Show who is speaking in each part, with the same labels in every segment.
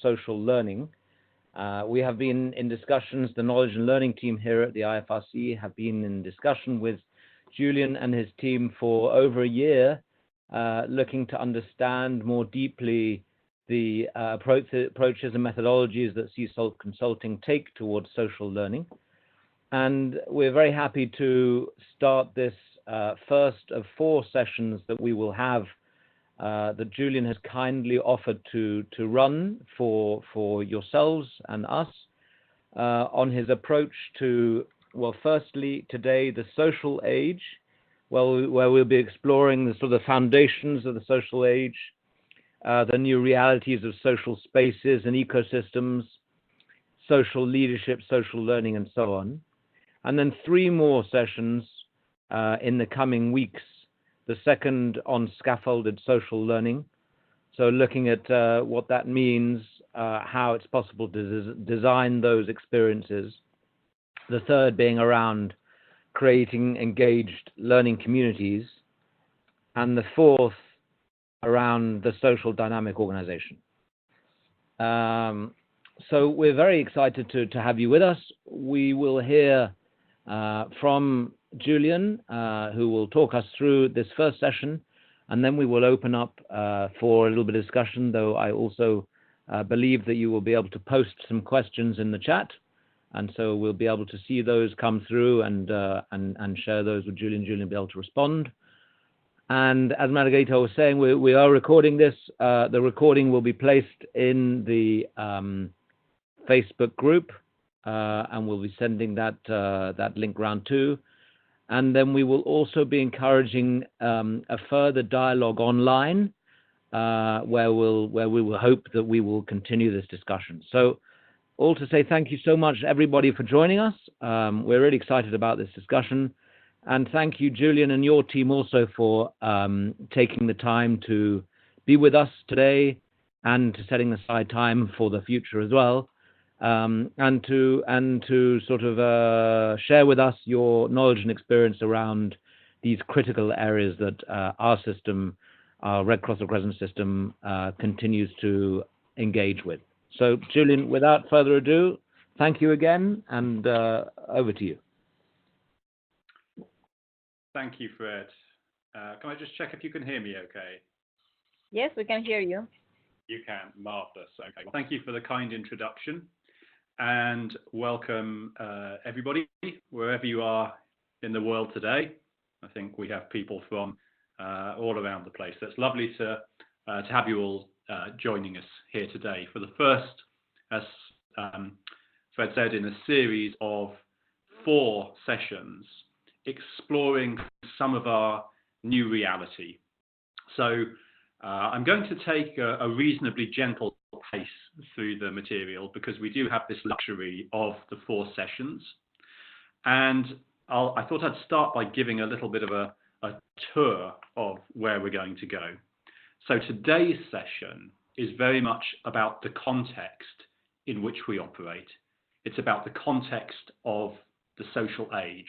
Speaker 1: social learning. We have been in discussions, the knowledge and learning team here at the IFRC have been in discussion with Julian and his team for over a year, looking to understand more deeply the approaches and methodologies that CSALT Consulting take towards social learning. And we're very happy to start this first of 4 sessions that we will have that Julian has kindly offered to run for yourselves and us on his approach to, well, firstly, today, the social age, where we'll be exploring the sort of foundations of the social age, the new realities of social spaces and ecosystems, social leadership, social learning, and so on. And then 3 more sessions in the coming weeks. The second on scaffolded social learning, so looking at what that means, how it's possible to design those experiences. The third being around creating engaged learning communities, and the fourth around the social dynamic organization. So we're very excited to have you with us. We will hear from Julian, who will talk us through this first session, and then we will open up for a little bit of discussion, though I also believe that you will be able to post some questions in the chat, and so we'll be able to see those come through and share those with Julian. Julian will be able to respond. And as Margarita was saying, we are recording this. The recording will be placed in the Facebook group, and we'll be sending that link round too. And then we will also be encouraging a further dialogue online, where we will hope that we will continue this discussion. So, all to say thank you so much, everybody, for joining us. We're really excited about this discussion, and thank you, Julian, and your team also for taking the time to be with us today and to setting aside time for the future as well. And to sort of share with us your knowledge and experience around these critical areas that our system, our Red Cross or Crescent system, continues to engage with. So, Julian, without further ado, thank you again, and over to you.
Speaker 2: Thank you, Fred. Can I just check if you can hear me okay?
Speaker 3: Yes, we can hear you.
Speaker 2: You can. Marvelous. Okay. Well, thank you for the kind introduction. And welcome everybody, wherever you are in the world today. I think we have people from all around the place. So it's lovely to have you all joining us here today for the first, as Fred said, in a series of 4 sessions exploring some of our new reality. So I'm going to take a reasonably gentle pace through the material because we do have this luxury of the 4 sessions, and I thought I'd start by giving a little bit of a tour of where we're going to go. So today's session is very much about the context in which we operate. It's about the context of the social age,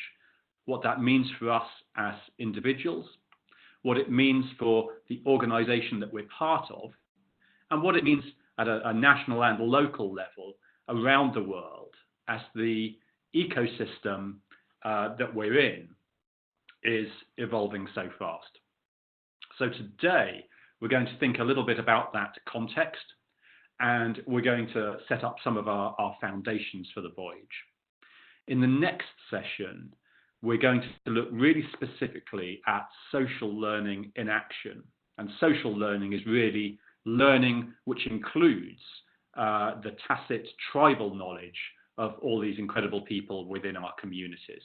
Speaker 2: what that means for us as individuals, what it means for the organization that we're part of, and what it means at a national and local level around the world as the ecosystem that we're in is evolving so fast. So today, we're going to think a little bit about that context, and we're going to set up some of our foundations for the voyage. In the next session, we're going to look really specifically at social learning in action. And social learning is really learning which includes the tacit tribal knowledge of all these incredible people within our communities.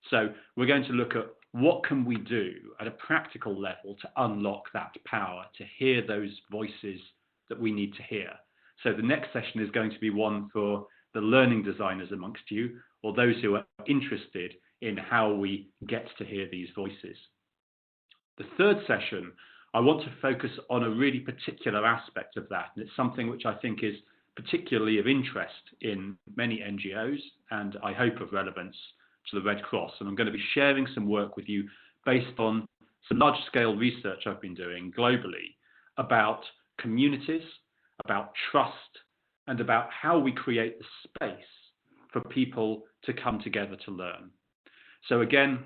Speaker 2: So we're going to look at what can we do at a practical level to unlock that power, to hear those voices that we need to hear. So the next session is going to be one for the learning designers amongst you, or those who are interested in how we get to hear these voices. The third session, I want to focus on a really particular aspect of that, and it's something which I think is particularly of interest in many NGOs, and I hope of relevance to the Red Cross. And I'm going to be sharing some work with you based on some large-scale research I've been doing globally about communities, about trust, and about how we create the space for people to come together to learn. So again,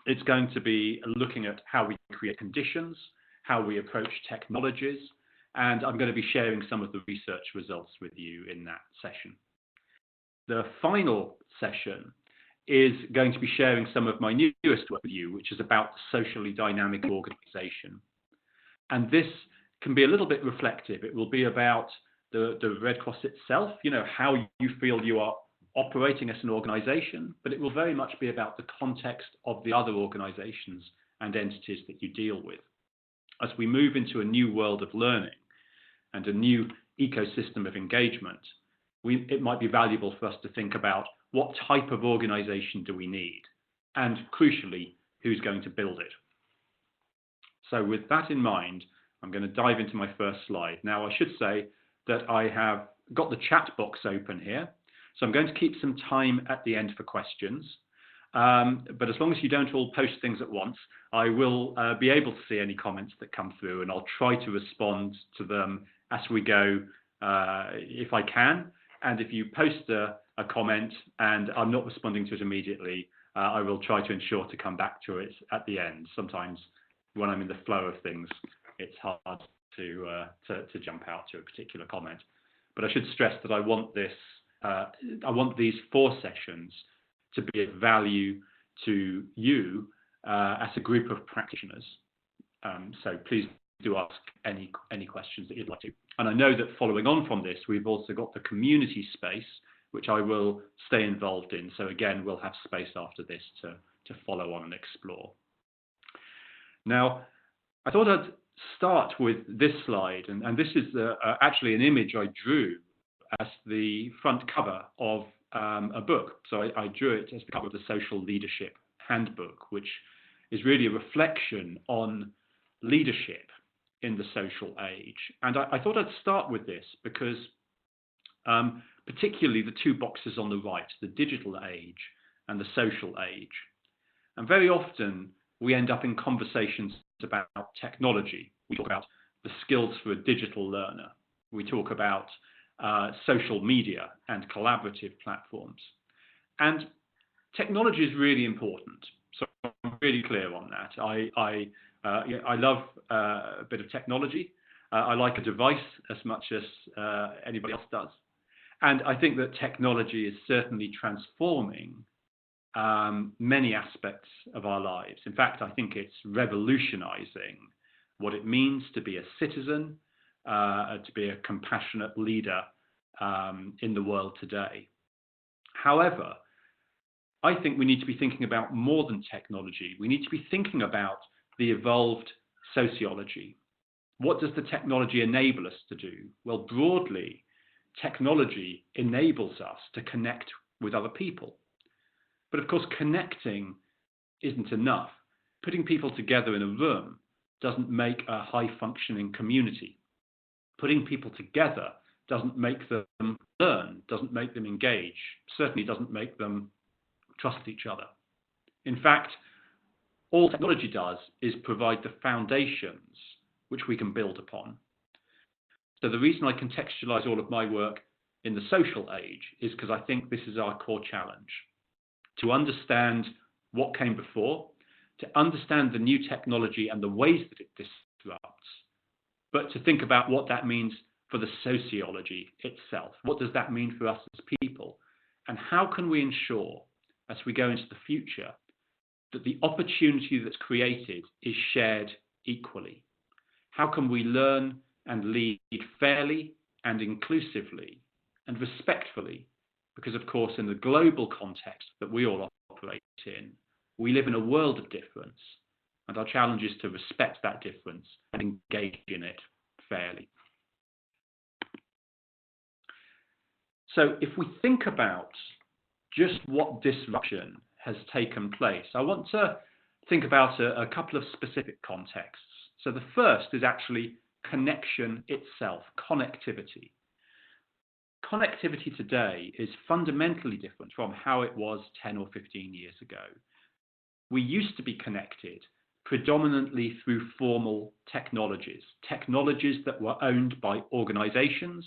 Speaker 2: it's going to be looking at how we create conditions, how we approach technologies, and I'm going to be sharing some of the research results with you in that session. The final session is going to be sharing some of my newest work with you, which is about the socially dynamic organization. And this can be a little bit reflective. It will be about the Red Cross itself, how you feel you are operating as an organization, but it will very much be about the context of the other organizations and entities that you deal with. As we move into a new world of learning and a new ecosystem of engagement, it might be valuable for us to think about what type of organization do we need, and crucially, who's going to build it. So with that in mind, I'm going to dive into my first slide. Now, I should say that I have got the chat box open here, so I'm going to keep some time at the end for questions. But as long as you don't all post things at once, I will be able to see any comments that come through, and I'll try to respond to them as we go if I can. And if you post a comment and I'm not responding to it immediately, I will try to ensure to come back to it at the end. Sometimes when I'm in the flow of things, it's hard to jump out to a particular comment. But I should stress that I want these 4 sessions to be of value to you as a group of practitioners. So please do ask any questions that you'd like to. And I know that following on from this, we've also got the community space, which I will stay involved in. So again, we'll have space after this to follow on and explore. Now, I thought I'd start with this slide, and this is actually an image I drew as the front cover of a book. So I drew it as the cover of the Social Leadership Handbook, which is really a reflection on leadership in the social age. And I thought I'd start with this because particularly the 2 boxes on the right, the digital age and the social age. And very often we end up in conversations about technology. We talk about the skills for a digital learner. We talk about social media and collaborative platforms. And technology is really important. So I'm really clear on that. I love a bit of technology. I like a device as much as anybody else does. And I think that technology is certainly transforming many aspects of our lives. In fact, I think it's revolutionizing what it means to be a citizen, to be a compassionate leader in the world today. However, I think we need to be thinking about more than technology. We need to be thinking about the evolved sociology. What does the technology enable us to do? Well, broadly, technology enables us to connect with other people. But of course, connecting isn't enough. Putting people together in a room doesn't make a high-functioning community. Putting people together doesn't make them learn, doesn't make them engage, certainly doesn't make them trust each other. In fact, all technology does is provide the foundations which we can build upon. So the reason I contextualize all of my work in the social age is because I think this is our core challenge. To understand what came before, to understand the new technology and the ways that it disrupts, but to think about what that means for the sociology itself. What does that mean for us as people? And how can we ensure, as we go into the future, that the opportunity that's created is shared equally? How can we learn and lead fairly and inclusively and respectfully? Because, of course, in the global context that we all operate in, we live in a world of difference, and our challenge is to respect that difference and engage in it fairly. So if we think about just what disruption has taken place, I want to think about a couple of specific contexts. So the first is actually connection itself, connectivity. Connectivity today is fundamentally different from how it was 10 or 15 years ago. We used to be connected predominantly through formal technologies, technologies that were owned by organizations,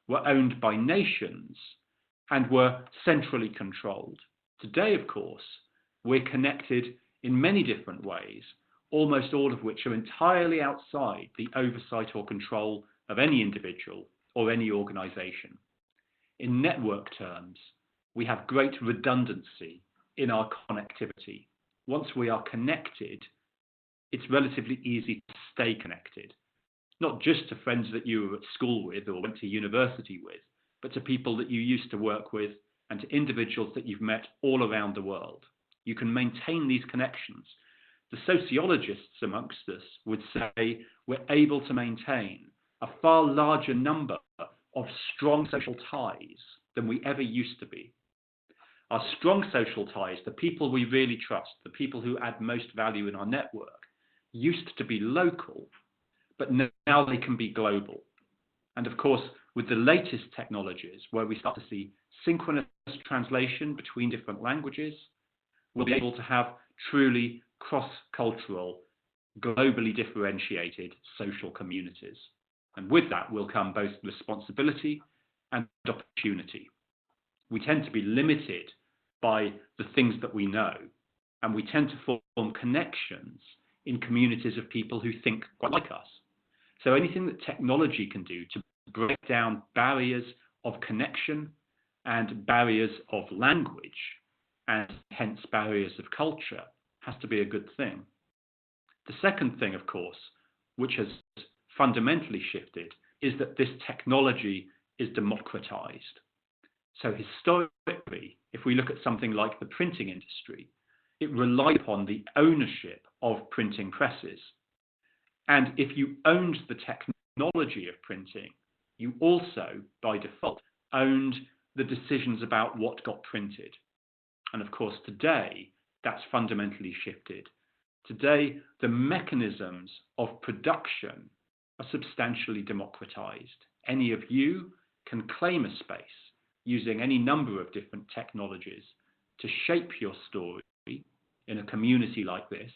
Speaker 2: were owned by nations, and were centrally controlled. Today, of course, we're connected in many different ways, almost all of which are entirely outside the oversight or control of any individual or any organization. In network terms, we have great redundancy in our connectivity. Once we are connected, it's relatively easy to stay connected, not just to friends that you were at school with or went to university with, but to people that you used to work with and to individuals that you've met all around the world. You can maintain these connections. The sociologists amongst us would say we're able to maintain a far larger number of strong social ties than we ever used to be. Our strong social ties, the people we really trust, the people who add most value in our network, used to be local, but now they can be global. And of course, with the latest technologies, where we start to see synchronous translation between different languages, we'll be able to have truly cross-cultural, globally differentiated social communities. And with that will come both responsibility and opportunity. We tend to be limited by the things that we know, and we tend to form connections in communities of people who think quite like us. So anything that technology can do to break down barriers of connection and barriers of language, and hence barriers of culture, has to be a good thing. The second thing, of course, which has fundamentally shifted, is that this technology is democratized. So historically, if we look at something like the printing industry, it relied upon the ownership of printing presses. And if you owned the technology of printing, you also, by default, owned the decisions about what got printed. And of course, today, that's fundamentally shifted. Today, the mechanisms of production are substantially democratized. Any of you can claim a space using any number of different technologies to shape your story in a community like this,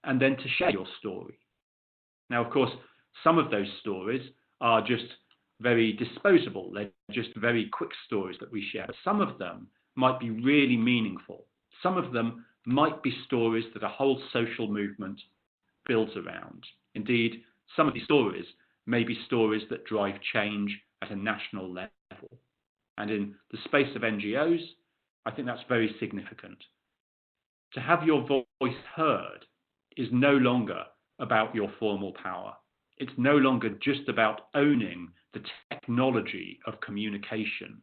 Speaker 2: and then to share your story. Now, of course, some of those stories are just very disposable. They're just very quick stories that we share. But some of them might be really meaningful. Some of them might be stories that a whole social movement builds around. Indeed, some of these stories may be stories that drive change at a national level. And in the space of NGOs, I think that's very significant. To have your voice heard is no longer about your formal power. It's no longer just about owning the technology of communication.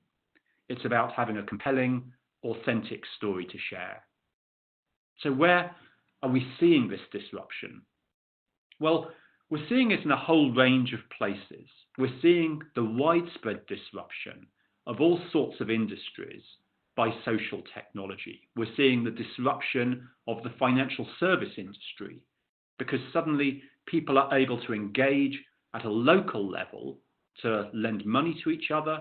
Speaker 2: It's about having a compelling, authentic story to share. So where are we seeing this disruption? Well, we're seeing it in a whole range of places. We're seeing the widespread disruption of all sorts of industries by social technology. We're seeing the disruption of the financial service industry because suddenly people are able to engage at a local level to lend money to each other,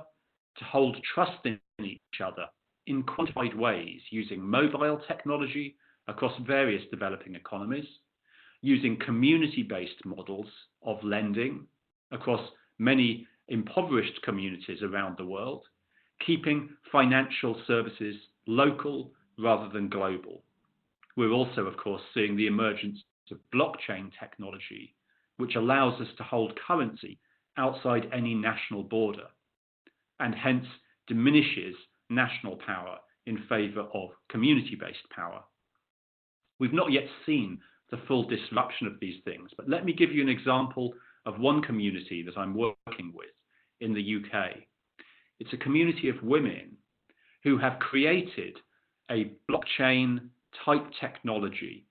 Speaker 2: to hold trust in each other in quantified ways using mobile technology across various developing economies, using community-based models of lending across many impoverished communities around the world, keeping financial services local rather than global. We're also, of course, seeing the emergence of blockchain technology, which allows us to hold currency outside any national border, and hence diminishes national power in favor of community-based power. We've not yet seen the full disruption of these things, but let me give you an example of one community that I'm working with in the UK. It's a community of women who have created a blockchain type technology.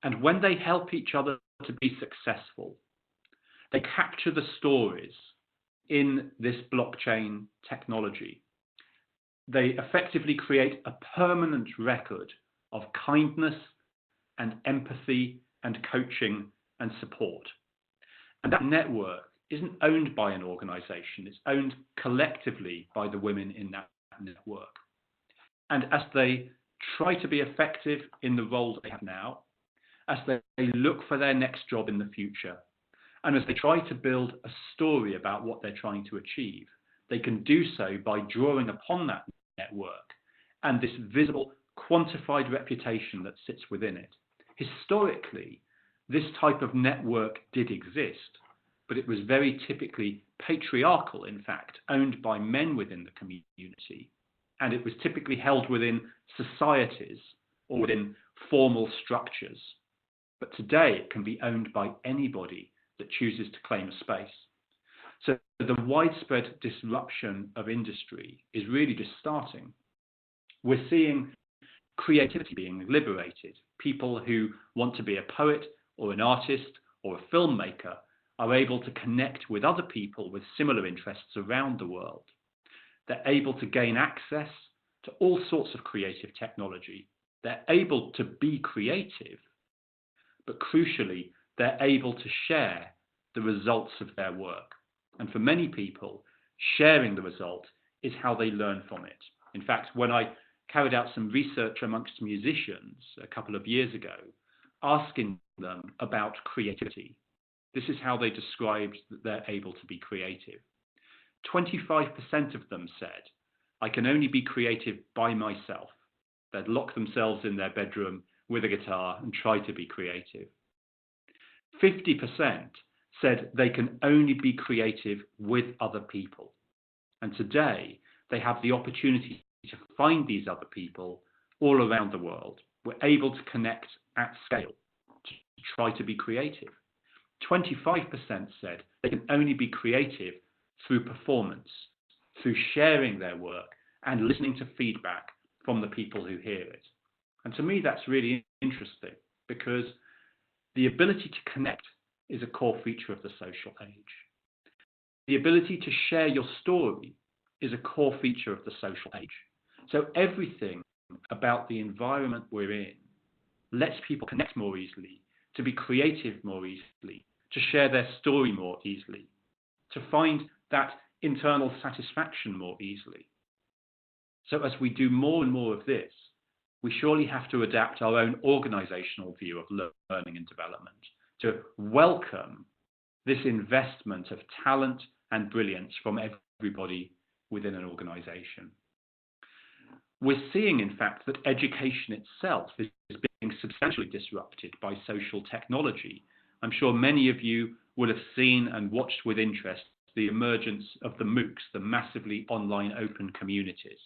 Speaker 2: And when they help each other to be successful, they capture the stories in this blockchain technology. They effectively create a permanent record of kindness and empathy and coaching and support. And that network isn't owned by an organization, it's owned collectively by the women in that network. And as they try to be effective in the role they have now, as they look for their next job in the future, and as they try to build a story about what they're trying to achieve. They can do so by drawing upon that network and this visible, quantified reputation that sits within it. Historically, this type of network did exist, but it was very typically patriarchal, in fact, owned by men within the community, and it was typically held within societies or within formal structures. But today it can be owned by anybody that chooses to claim a space. So the widespread disruption of industry is really just starting. We're seeing creativity being liberated. People who want to be a poet or an artist or a filmmaker are able to connect with other people with similar interests around the world. They're able to gain access to all sorts of creative technology. They're able to be creative, but crucially, they're able to share the results of their work. And for many people, sharing the result is how they learn from it. In fact, when I carried out some research amongst musicians a couple of years ago, asking them about creativity, this is how they described that they're able to be creative. 25% of them said, I can only be creative by myself. They'd lock themselves in their bedroom with a guitar and try to be creative. 50% said they can only be creative with other people. And today, they have the opportunity to find these other people all around the world. We're able to connect at scale to try to be creative. 25% said they can only be creative through performance, through sharing their work and listening to feedback from the people who hear it. And to me, that's really interesting because the ability to connect is a core feature of the social age. The ability to share your story is a core feature of the social age. So everything about the environment we're in lets people connect more easily, to be creative more easily, to share their story more easily, to find that internal satisfaction more easily. So as we do more and more of this, we surely have to adapt our own organizational view of learning and development to welcome this investment of talent and brilliance from everybody within an organization. We're seeing, in fact, that education itself is being substantially disrupted by social technology. I'm sure many of you will have seen and watched with interest the emergence of the MOOCs, the massively online open communities.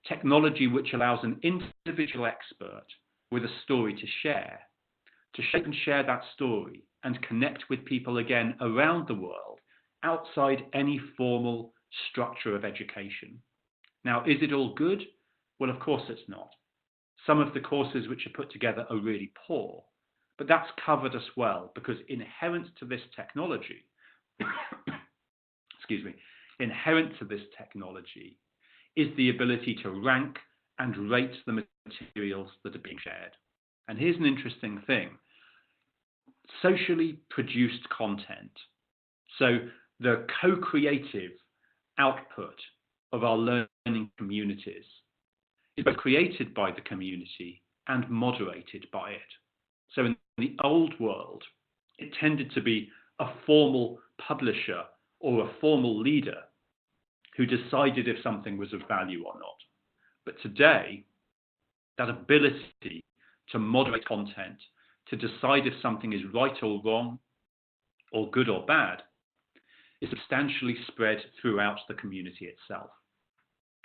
Speaker 2: Technology which allows an individual expert with a story to shape and share that story and connect with people again around the world outside any formal structure of education. Now, is it all good? Well, of course it's not. Some of the courses which are put together are really poor, but that's covered as well because inherent to this technology, inherent to this technology is the ability to rank and rate the materials that are being shared. And here's an interesting thing. Socially produced content, so the co-creative output of our learning communities, is both created by the community and moderated by it. So in the old world, it tended to be a formal publisher or a formal leader who decided if something was of value or not. But today, that ability to moderate content, to decide if something is right or wrong, or good or bad, is substantially spread throughout the community itself.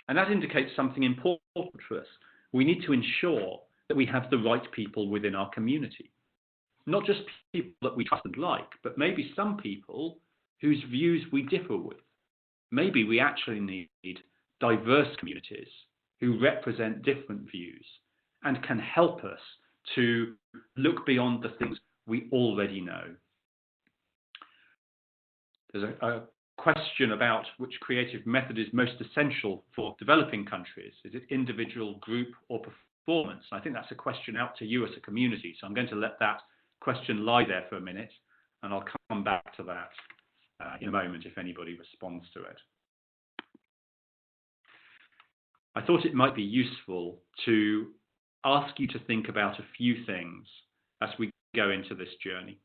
Speaker 2: And that indicates something important for us. We need to ensure that we have the right people within our community. Not just people that we trust and like, but maybe some people whose views we differ with. Maybe we actually need diverse communities who represent different views and can help us to look beyond the things we already know. There's a question about which creative method is most essential for developing countries. Is it individual, group, or performance? I think that's a question out to you as a community. So I'm going to let that question lie there for a minute, and I'll come back to that in a moment if anybody responds to it. I thought it might be useful to ask you to think about a few things as we go into this journey.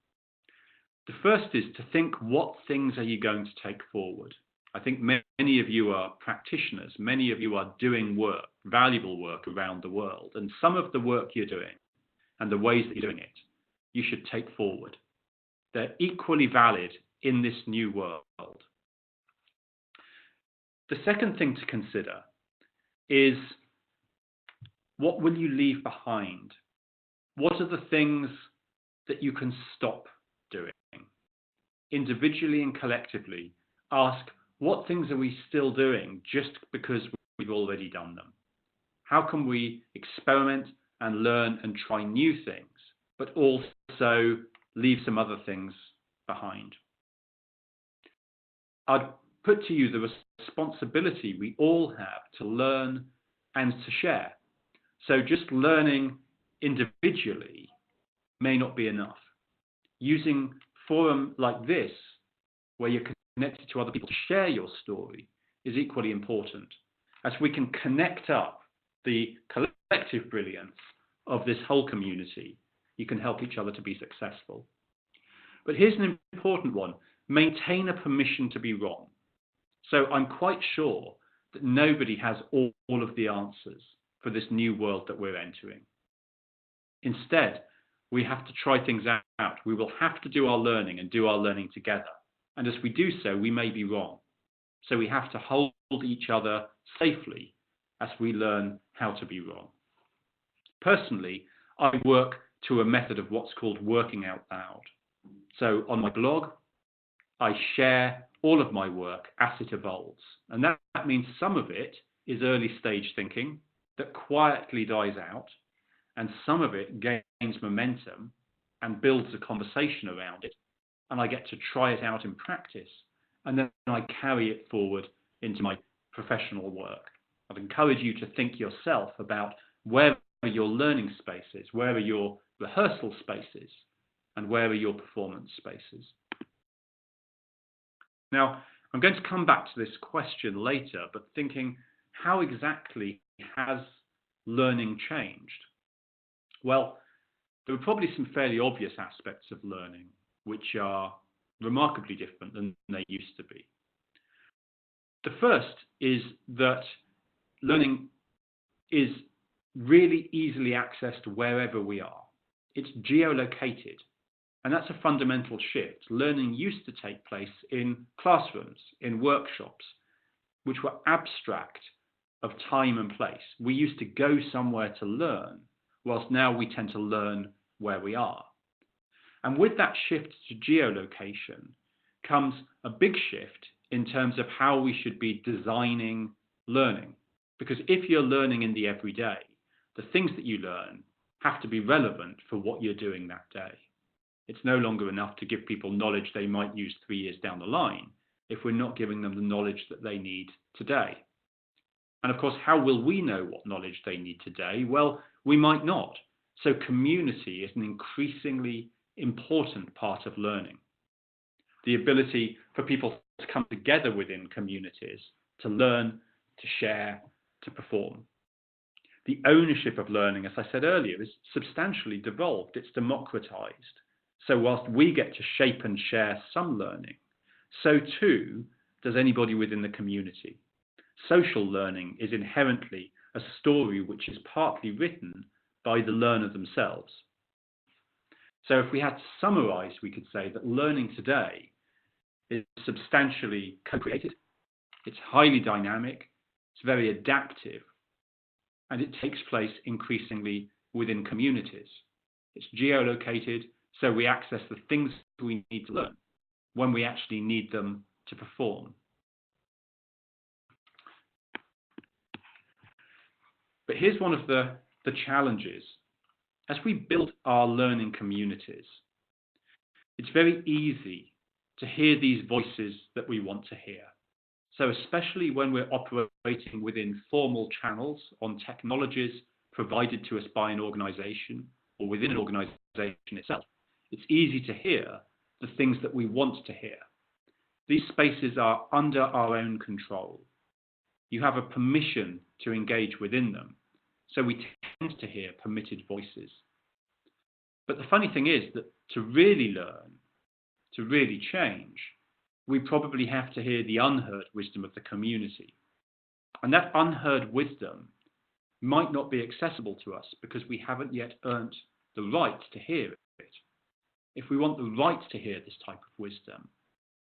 Speaker 2: The first is to think, what things are you going to take forward? I think many of you are practitioners, many of you are doing work, valuable work around the world, and some of the work you're doing and the ways that you're doing it, you should take forward. They're equally valid in this new world. The second thing to consider is, what will you leave behind? What are the things that you can stop doing? Individually and collectively, ask, what things are we still doing just because we've already done them? How can we experiment and learn and try new things, but also leave some other things behind? I'd put to you the responsibility we all have to learn and to share. So just learning individually may not be enough. Using forum like this, where you're connected to other people to share your story, is equally important, as we can connect up the collective brilliance of this whole community. You can help each other to be successful. But here's an important one: maintain a permission to be wrong. So I'm quite sure that nobody has all of the answers for this new world that we're entering. Instead, we have to try things out. We will have to do our learning and do our learning together. And as we do so, we may be wrong. So we have to hold each other safely as we learn how to be wrong. Personally, I work to a method of what's called working out loud. So on my blog, I share all of my work as it evolves. And that means some of it is early stage thinking that quietly dies out, and some of it gains momentum and builds a conversation around it, and I get to try it out in practice, and then I carry it forward into my professional work. I'd encourage you to think yourself about where are your learning spaces, where are your rehearsal spaces, and where are your performance spaces. Now, I'm going to come back to this question later, but thinking, how exactly has learning changed? Well, there are probably some fairly obvious aspects of learning which are remarkably different than they used to be. The first is that learning is really easily accessed wherever we are. It's geolocated, and that's a fundamental shift. Learning used to take place in classrooms, in workshops, which were abstract of time and place. We used to go somewhere to learn, whilst now we tend to learn where we are. And with that shift to geolocation comes a big shift in terms of how we should be designing learning. Because if you're learning in the everyday, the things that you learn have to be relevant for what you're doing that day. It's no longer enough to give people knowledge they might use 3 years down the line if we're not giving them the knowledge that they need today. And of course, how will we know what knowledge they need today? Well, we might not. So community is an increasingly important part of learning. The ability for people to come together within communities, to learn, to share, to perform. The ownership of learning, as I said earlier, is substantially devolved. It's democratized. So whilst we get to shape and share some learning, so too does anybody within the community. Social learning is inherently a story which is partly written by the learner themselves. So if we had to summarize, we could say that learning today is substantially co-created, it's highly dynamic, it's very adaptive, and it takes place increasingly within communities. It's geolocated, so we access the things we need to learn when we actually need them to perform. But here's one of the challenges. As we build our learning communities, it's very easy to hear these voices that we want to hear. So especially when we're operating within formal channels on technologies provided to us by an organization or within an organization itself, it's easy to hear the things that we want to hear. These spaces are under our own control. You have a permission to engage within them. So we tend to hear permitted voices. But the funny thing is that to really learn, to really change, we probably have to hear the unheard wisdom of the community. And that unheard wisdom might not be accessible to us because we haven't yet earned the right to hear it. If we want the right to hear this type of wisdom,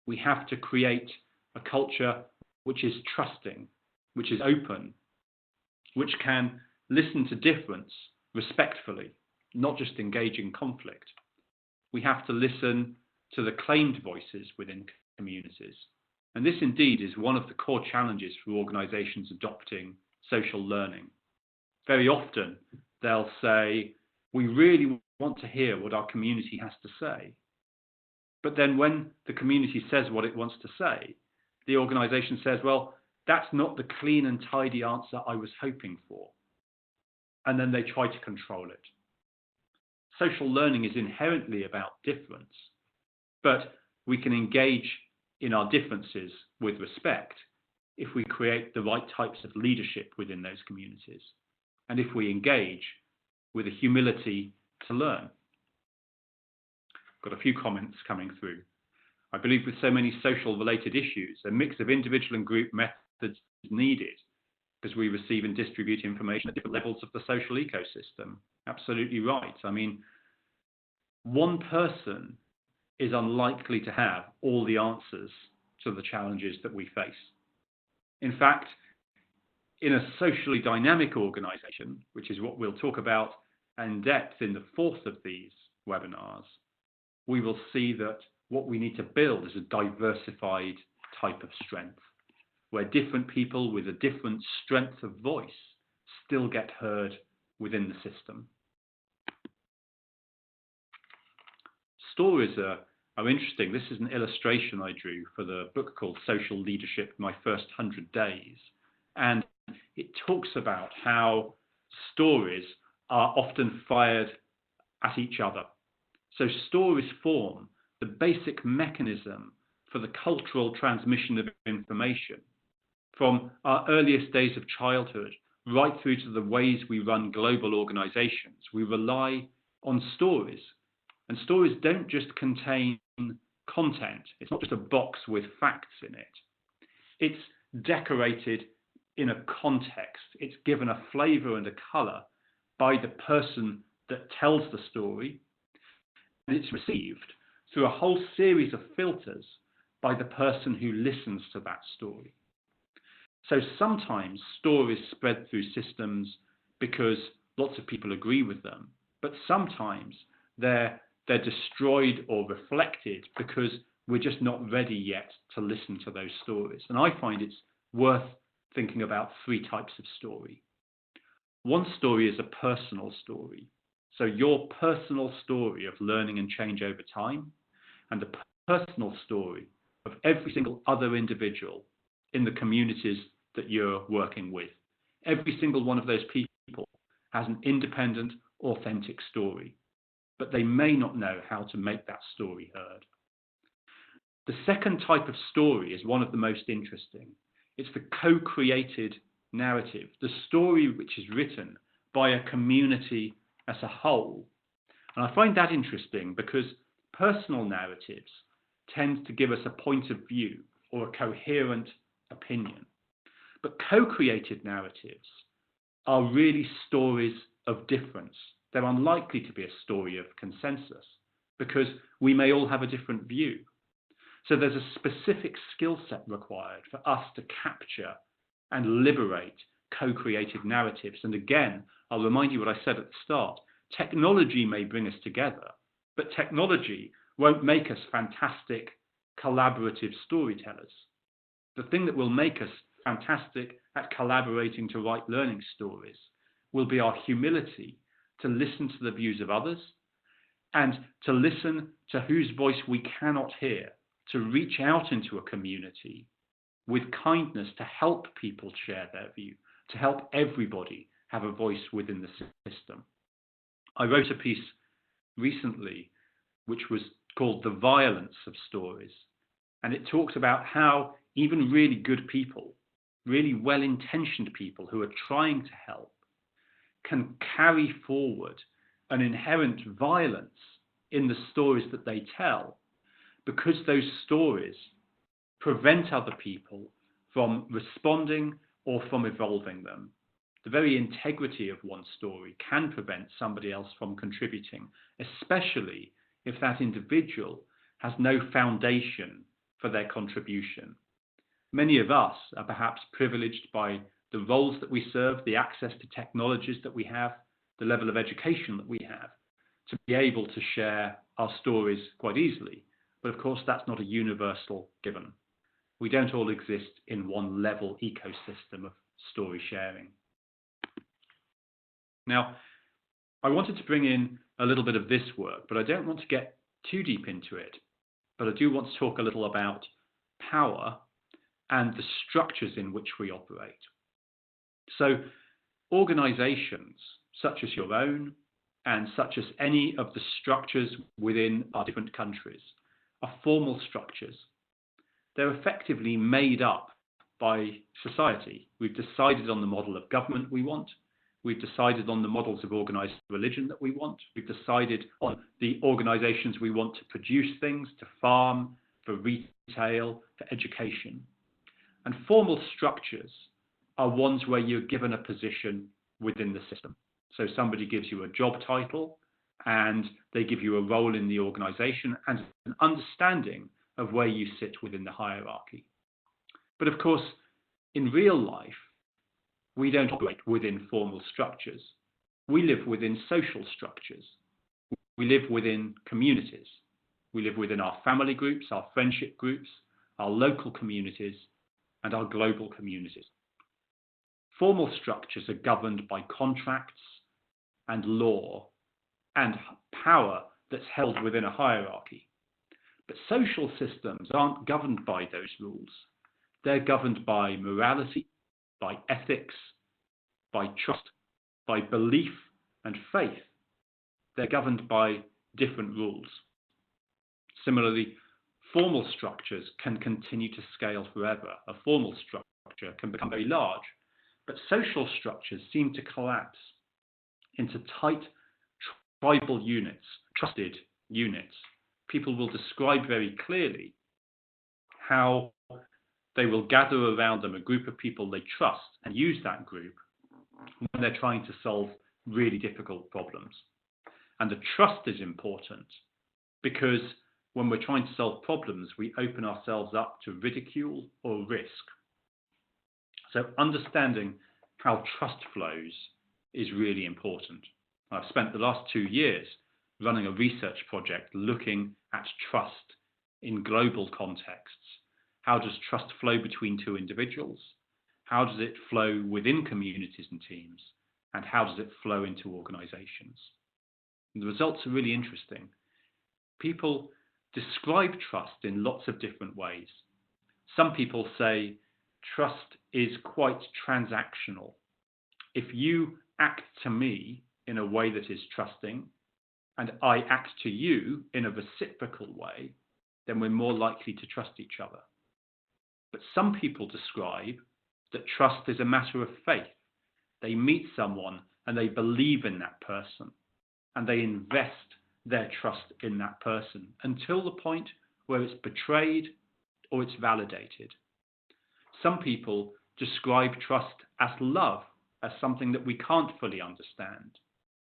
Speaker 2: we have to create a culture which is trusting, which is open, which can listen to difference respectfully, not just engage in conflict. We have to listen to the claimed voices within communities. And this indeed is one of the core challenges for organizations adopting social learning. Very often they'll say, we really want to hear what our community has to say. But then when the community says what it wants to say, the organization says, well, that's not the clean and tidy answer I was hoping for. And then they try to control it. Social learning is inherently about difference, but we can engage in our differences with respect if we create the right types of leadership within those communities, and if we engage with a humility to learn. Got a few comments coming through. I believe with so many social related issues, a mix of individual and group methods is needed because we receive and distribute information at different levels of the social ecosystem. Absolutely right. I mean, one person is unlikely to have all the answers to the challenges that we face. In fact, in a socially dynamic organization, which is what we'll talk about in depth in the fourth of these webinars, we will see that what we need to build is a diversified type of strength, where different people with a different strength of voice still get heard within the system. Stories are interesting. This is an illustration I drew for the book called Social Leadership, My First 100 Days. And it talks about how stories are often fired at each other. So stories form the basic mechanism for the cultural transmission of information from our earliest days of childhood right through to the ways we run global organizations. We rely on stories, and stories don't just contain content. It's not just a box with facts in it. It's decorated in a context. It's given a flavor and a color by the person that tells the story, and it's received through a whole series of filters by the person who listens to that story. So sometimes stories spread through systems because lots of people agree with them, but sometimes they're destroyed or reflected because we're just not ready yet to listen to those stories. And I find it's worth thinking about three types of story. One story is a personal story. So your personal story of learning and change over time, and the personal story of every single other individual in the communities that you're working with. Every single one of those people has an independent, authentic story, but they may not know how to make that story heard. The second type of story is one of the most interesting. It's the co-created narrative, the story which is written by a community as a whole. And I find that interesting because personal narratives tend to give us a point of view or a coherent opinion. But co-created narratives are really stories of difference. They're unlikely to be a story of consensus because we may all have a different view. So there's a specific skill set required for us to capture and liberate co-created narratives. And again, I'll remind you what I said at the start. Technology may bring us together, but technology won't make us fantastic collaborative storytellers. The thing that will make us fantastic at collaborating to write learning stories will be our humility to listen to the views of others and to listen to whose voice we cannot hear, to reach out into a community with kindness to help people share their view, to help everybody have a voice within the system. I wrote a piece recently which was called The Violence of Stories, and it talked about how even really good people, really well-intentioned people who are trying to help, can carry forward an inherent violence in the stories that they tell, because those stories prevent other people from responding or from evolving them. The very integrity of one story can prevent somebody else from contributing, especially if that individual has no foundation for their contribution. Many of us are perhaps privileged by the roles that we serve, the access to technologies that we have, the level of education that we have, to be able to share our stories quite easily. But of course, that's not a universal given. We don't all exist in one level ecosystem of story sharing. Now, I wanted to bring in a little bit of this work, but I don't want to get too deep into it. But I do want to talk a little about power and the structures in which we operate. So, organizations such as your own and such as any of the structures within our different countries are formal structures. They're effectively made up by society. We've decided on the model of government we want. We've decided on the models of organized religion that we want. We've decided on the organizations we want to produce things, to farm, for retail, for education. And formal structures are ones where you're given a position within the system. So somebody gives you a job title and they give you a role in the organization and an understanding of where you sit within the hierarchy. But of course, in real life, we don't operate within formal structures. We live within social structures. We live within communities. We live within our family groups, our friendship groups, our local communities, and our global communities. Formal structures are governed by contracts and law and power that's held within a hierarchy. But social systems aren't governed by those rules. They're governed by morality, by ethics, by trust, by belief and faith. They're governed by different rules. Similarly, formal structures can continue to scale forever. A formal structure can become very large, but social structures seem to collapse into tight tribal units, trusted units. People will describe very clearly how they will gather around them a group of people they trust and use that group when they're trying to solve really difficult problems. And the trust is important because when we're trying to solve problems, we open ourselves up to ridicule or risk. So understanding how trust flows is really important. I've spent the last 2 years running a research project looking at trust in global contexts. How does trust flow between two individuals? How does it flow within communities and teams? And how does it flow into organizations? And the results are really interesting. People describe trust in lots of different ways. Some people say trust is quite transactional. If you act to me in a way that is trusting, and I act to you in a reciprocal way, then we're more likely to trust each other. But some people describe that trust is a matter of faith. They meet someone and they believe in that person, and they invest their trust in that person until the point where it's betrayed or it's validated. Some people describe trust as love, as something that we can't fully understand.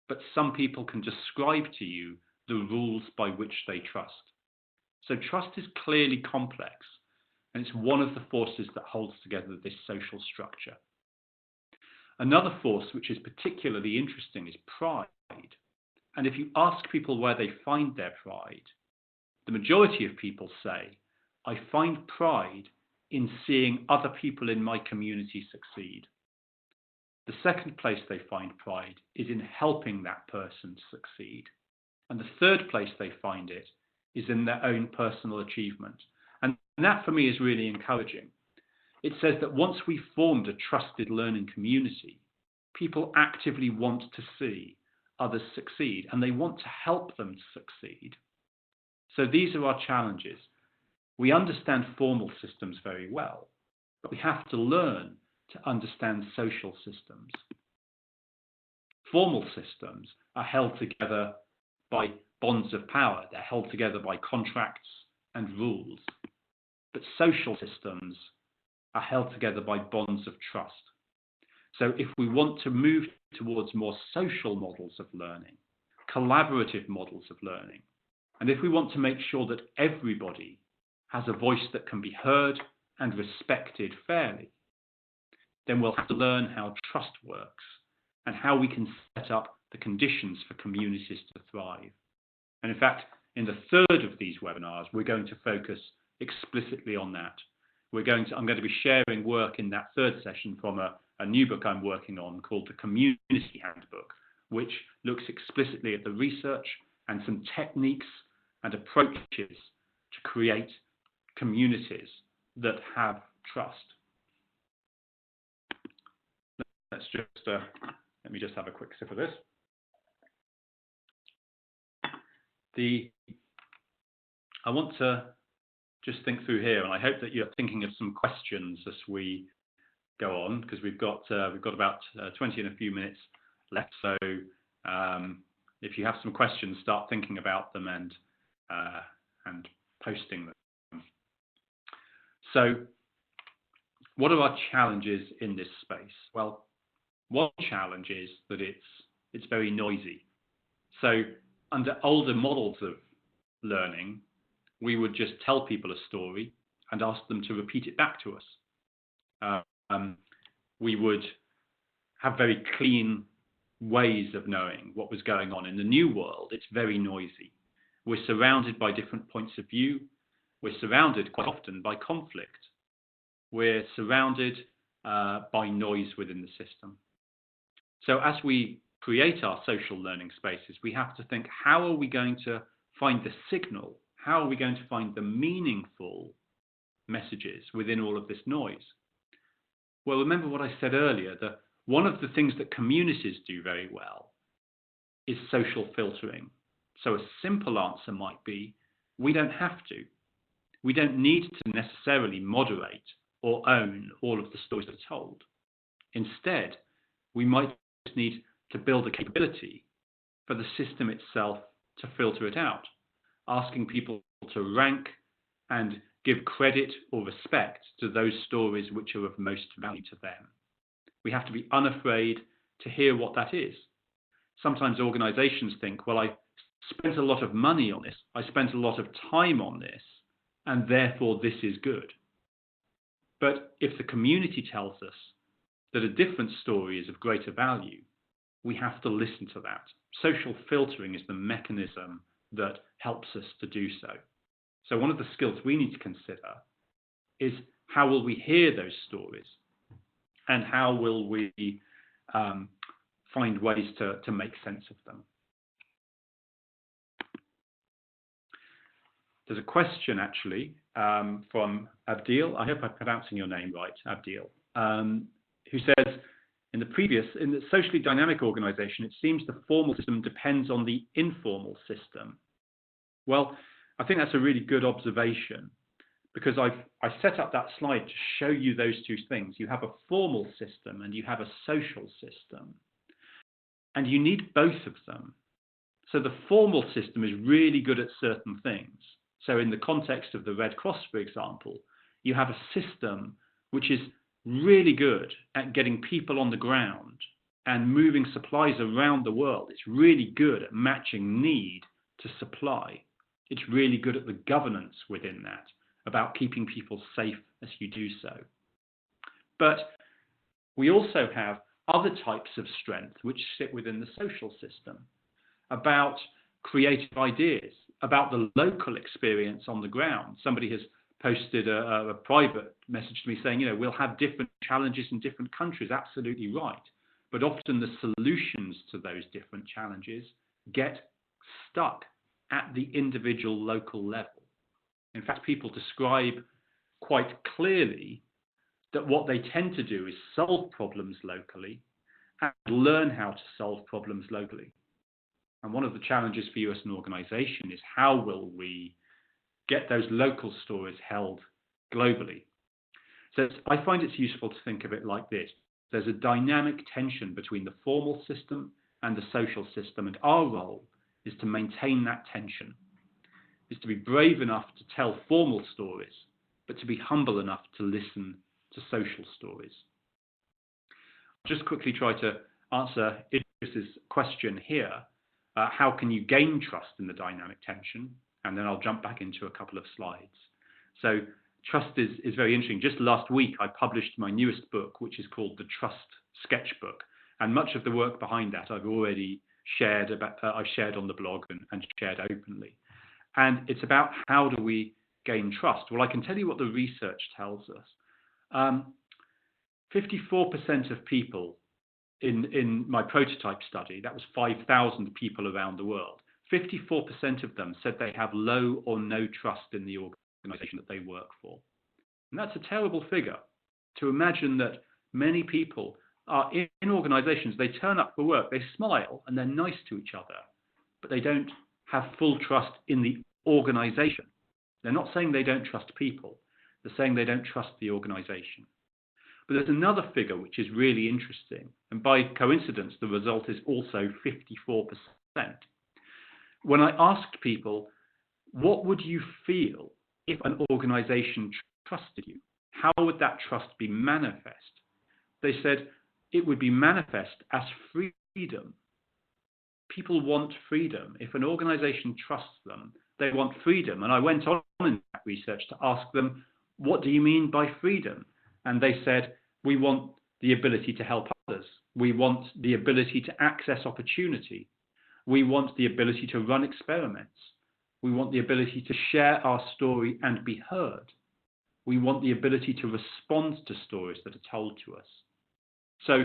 Speaker 2: But some people can describe to you the rules by which they trust. So trust is clearly complex, and it's one of the forces that holds together this social structure. Another force which is particularly interesting is pride. And if you ask people where they find their pride, the majority of people say, I find pride in seeing other people in my community succeed. The second place they find pride is in helping that person succeed. And the third place they find it is in their own personal achievement. And that for me is really encouraging. It says that once we've formed a trusted learning community, people actively want to see others succeed and they want to help them succeed. So these are our challenges. We understand formal systems very well, but we have to learn to understand social systems. formal systems are held together by bonds of power. They're held together by contracts and rules. But social systems are held together by bonds of trust. So if we want to move towards more social models of learning, collaborative models of learning, and if we want to make sure that everybody has a voice that can be heard and respected fairly, then we'll have to learn how trust works and how we can set up the conditions for communities to thrive. And in fact, in the third of these webinars, we're going to focus explicitly on that. I'm going to be sharing work in that third session from a new book I'm working on called The Community Handbook, which looks explicitly at the research and some techniques and approaches to create communities that have trust. Let's just, let me just have a quick sip of this. I want to just think through here, and I hope that you're thinking of some questions as we go on, because we've got about 20 and a few minutes left. So if you have some questions, start thinking about them and posting them. So what are our challenges in this space? Well, one challenge is that it's very noisy. So under older models of learning, we would just tell people a story and ask them to repeat it back to us. We would have very clean ways of knowing what was going on. In the new world, it's very noisy. We're surrounded by different points of view. We're surrounded quite often by conflict. We're surrounded by noise within the system. So as we create our social learning spaces, we have to think, how are we going to find the signal? How are we going to find the meaningful messages within all of this noise? Well, remember what I said earlier, that one of the things that communities do very well is social filtering. So a simple answer might be, we don't have to. We don't need to necessarily moderate or own all of the stories that are told. Instead, we might just need to build a capability for the system itself to filter it out, asking people to rank and give credit or respect to those stories which are of most value to them. We have to be unafraid to hear what that is. Sometimes organizations think, well, I spent a lot of money on this, I spent a lot of time on this, and therefore this is good. But if the community tells us that a different story is of greater value, we have to listen to that. Social filtering is the mechanism that helps us to do so. So one of the skills we need to consider is, how will we hear those stories? And how will we find ways to make sense of them? There's a question actually from Abdil. I hope I'm pronouncing your name right, Abdil, who says, in the socially dynamic organization, it seems the formal system depends on the informal system. Well, I think that's a really good observation, because I set up that slide to show you those two things. You have a formal system and you have a social system, and you need both of them. So the formal system is really good at certain things. So in the context of the Red Cross, for example, you have a system which is really good at getting people on the ground and moving supplies around the world. It's really good at matching need to supply. It's really good at the governance within that, about keeping people safe as you do so. But we also have other types of strength which sit within the social system, about creative ideas, about the local experience on the ground. Somebody has posted a private message to me saying, you know, we'll have different challenges in different countries. Absolutely right. But often the solutions to those different challenges get stuck at the individual local level. In fact, people describe quite clearly that what they tend to do is solve problems locally and learn how to solve problems locally. And one of the challenges for you as an organization is, how will we get those local stories held globally? So I find it's useful to think of it like this. There's a dynamic tension between the formal system and the social system. And our role is to maintain that tension, is to be brave enough to tell formal stories, but to be humble enough to listen to social stories. Just quickly try to answer Idris's question here. How can you gain trust in the dynamic tension? And then I'll jump back into a couple of slides. So trust is very interesting. Just last week, I published my newest book, which is called The Trust Sketchbook. And much of the work behind that I've already shared I've shared on the blog and shared openly. And it's about how do we gain trust? Well, I can tell you what the research tells us. 54% of people in my prototype study, that was 5,000 people around the world, 54% of them said they have low or no trust in the organization that they work for. And that's a terrible figure, to imagine that many people are in organizations, they turn up for work, they smile and they're nice to each other, but they don't have full trust in the organization. They're not saying they don't trust people, they're saying they don't trust the organization. But there's another figure which is really interesting, and by coincidence, the result is also 54%. When I asked people, what would you feel if an organization trusted you? How would that trust be manifest? They said it would be manifest as freedom. People want freedom. If an organization trusts them, they want freedom. And I went on in that research to ask them, what do you mean by freedom? And they said, we want the ability to help others. We want the ability to access opportunity. We want the ability to run experiments. We want the ability to share our story and be heard. We want the ability to respond to stories that are told to us. So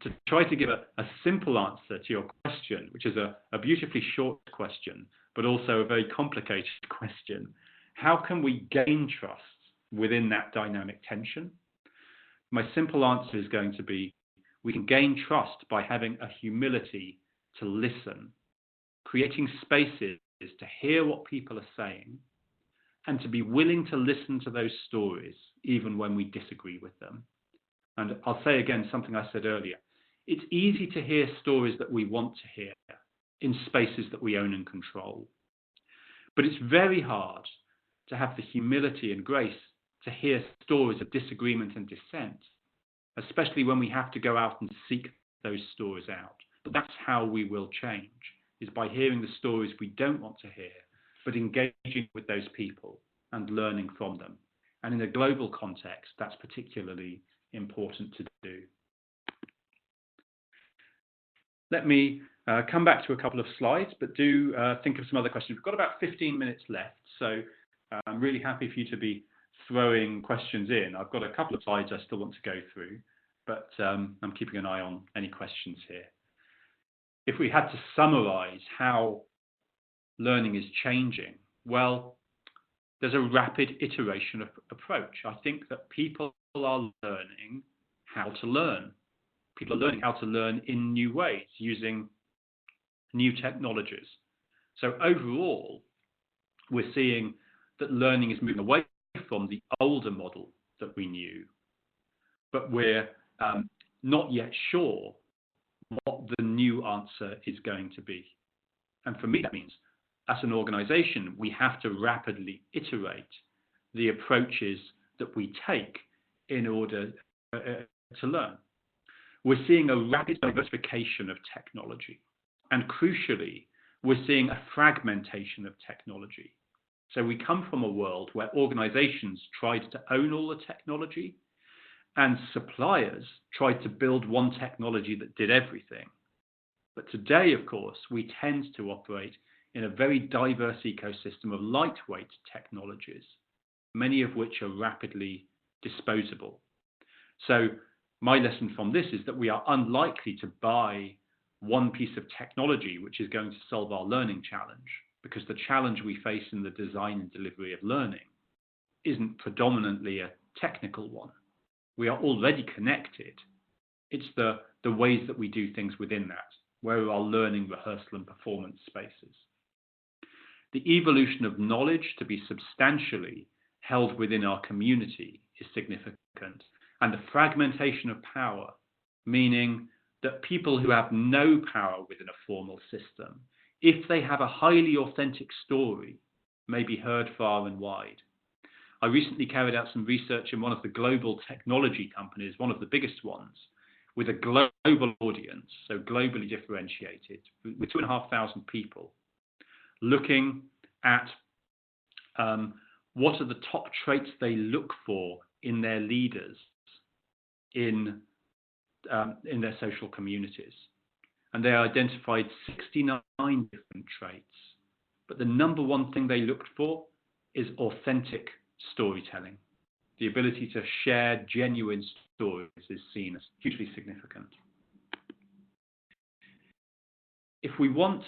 Speaker 2: to try to give a simple answer to your question, which is a beautifully short question, but also a very complicated question, how can we gain trust within that dynamic tension? My simple answer is going to be, we can gain trust by having a humility to listen, creating spaces to hear what people are saying, and to be willing to listen to those stories, even when we disagree with them. And I'll say again something I said earlier. It's easy to hear stories that we want to hear in spaces that we own and control. But it's very hard to have the humility and grace to hear stories of disagreement and dissent, especially when we have to go out and seek those stories out. But that's how we will change, is by hearing the stories we don't want to hear, but engaging with those people and learning from them. And in a global context, that's particularly important to do. Let me come back to a couple of slides, but do think of some other questions. We've got about 15 minutes left, so I'm really happy for you to be throwing questions in. I've got a couple of slides I still want to go through, but I'm keeping an eye on any questions here. If we had to summarize how learning is changing, well, there's a rapid iteration approach. I think that people are learning how to learn. People are learning how to learn in new ways, using new technologies. So overall, we're seeing that learning is moving away from the older model that we knew, but we're not yet sure what the new answer is going to be. And for me, that means as an organization, we have to rapidly iterate the approaches that we take in order to learn. We're seeing a rapid diversification of technology. And crucially, we're seeing a fragmentation of technology. So we come from a world where organizations tried to own all the technology and suppliers tried to build one technology that did everything. But today, of course, we tend to operate in a very diverse ecosystem of lightweight technologies, many of which are rapidly disposable. So my lesson from this is that we are unlikely to buy one piece of technology which is going to solve our learning challenge, because the challenge we face in the design and delivery of learning isn't predominantly a technical one. We are already connected. It's the ways that we do things within that, where our learning, rehearsal, and performance spaces. The evolution of knowledge to be substantially held within our community is significant, and the fragmentation of power, meaning that people who have no power within a formal system, if they have a highly authentic story, may be heard far and wide. I recently carried out some research in one of the global technology companies, one of the biggest ones, with a global audience, so globally differentiated, with 2,500 people, looking at what are the top traits they look for in their leaders in their social communities. And they identified 69 different traits. But the number one thing they looked for is authentic storytelling. The ability to share genuine stories is seen as hugely significant. If we want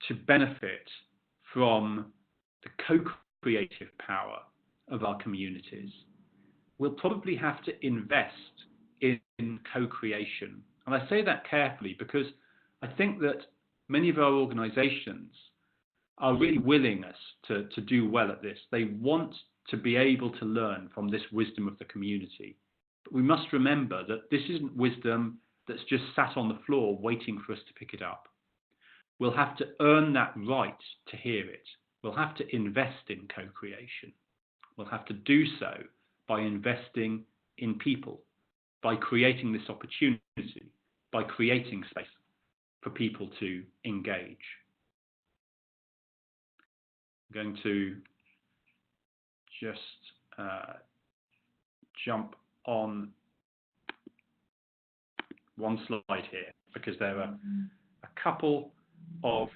Speaker 2: to benefit from the co-creative power of our communities, we'll probably have to invest in co-creation. And I say that carefully because I think that many of our organizations are really willing us to do well at this. They want to be able to learn from this wisdom of the community. But we must remember that this isn't wisdom that's just sat on the floor waiting for us to pick it up. We'll have to earn that right to hear it. We'll have to invest in co-creation. We'll have to do so by investing in people, by creating this opportunity, by creating space for people to engage. I'm going to just jump on one slide here because there are a couple of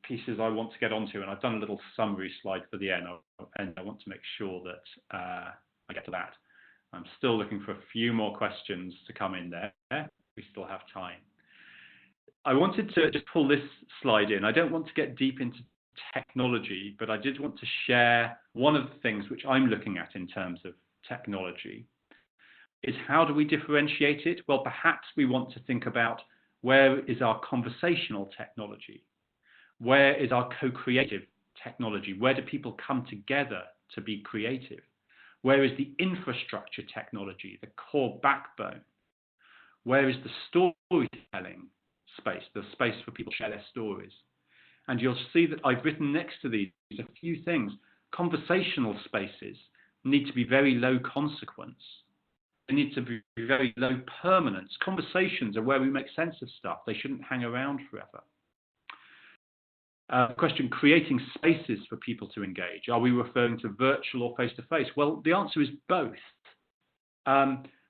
Speaker 2: pieces I want to get onto, and I've done a little summary slide for the end, and I want to make sure that I get to that. I'm still looking for a few more questions to come in there. We still have time. I wanted to just pull this slide in. I don't want to get deep into technology, but I did want to share one of the things which I'm looking at in terms of technology is how do we differentiate it? Well, perhaps we want to think about where is our conversational technology? Where is our co-creative technology? Where do people come together to be creative? Where is the infrastructure technology, the core backbone? Where is the storytelling space, the space for people to share their stories? And you'll see that I've written next to these a few things. Conversational spaces need to be very low consequence. They need to be very low permanence. Conversations are where we make sense of stuff. They shouldn't hang around forever. Question, creating spaces for people to engage. Are we referring to virtual or face-to-face? Well, the answer is both.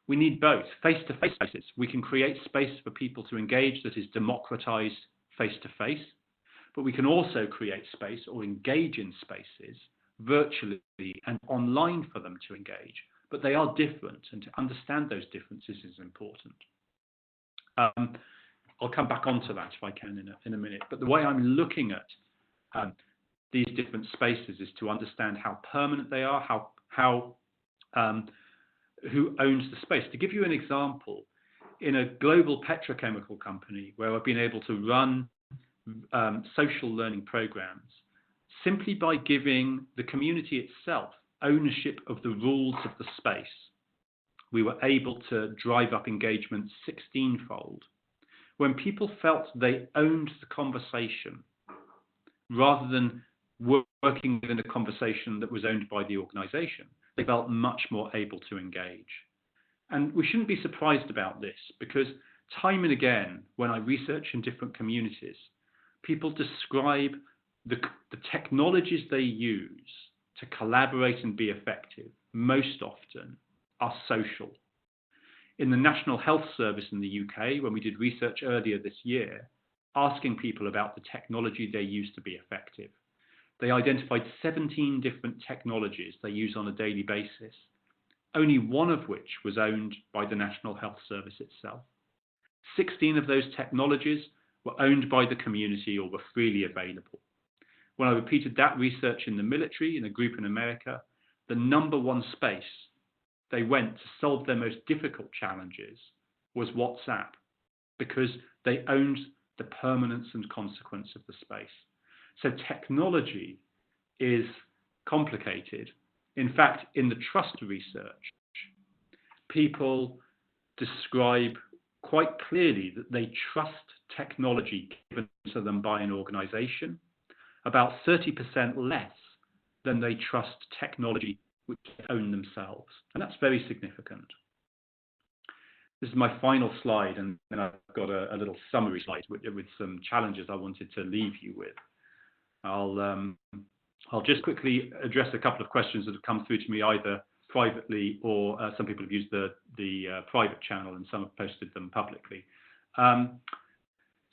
Speaker 2: We need both. Face-to-face spaces. We can create space for people to engage that is democratized face-to-face, but we can also create space or engage in spaces virtually and online for them to engage. But they are different, and to understand those differences is important. I'll come back onto that if I can in a minute. But the way I'm looking at these different spaces is to understand how permanent they are, who owns the space. To give you an example, in a global petrochemical company where I've been able to run social learning programs, simply by giving the community itself ownership of the rules of the space, we were able to drive up engagement 16-fold. When people felt they owned the conversation, rather than working within a conversation that was owned by the organization, they felt much more able to engage. And we shouldn't be surprised about this, because time and again, when I research in different communities, people describe the technologies they use to collaborate and be effective most often are social. In the National Health Service in the UK, when we did research earlier this year, asking people about the technology they use to be effective, they identified 17 different technologies they use on a daily basis, only one of which was owned by the National Health Service itself. 16 of those technologies were owned by the community or were freely available. When I repeated that research in the military, in a group in America, the number one space they went to solve their most difficult challenges was WhatsApp, because they owned the permanence and consequence of the space. So technology is complicated. In fact, in the trust research, people describe quite clearly that they trust technology given to them by an organization, about 30% less than they trust technology which they own themselves. And that's very significant. This is my final slide, and then I've got a little summary slide with some challenges I wanted to leave you with. I'll just quickly address a couple of questions that have come through to me either privately or some people have used the private channel and some have posted them publicly.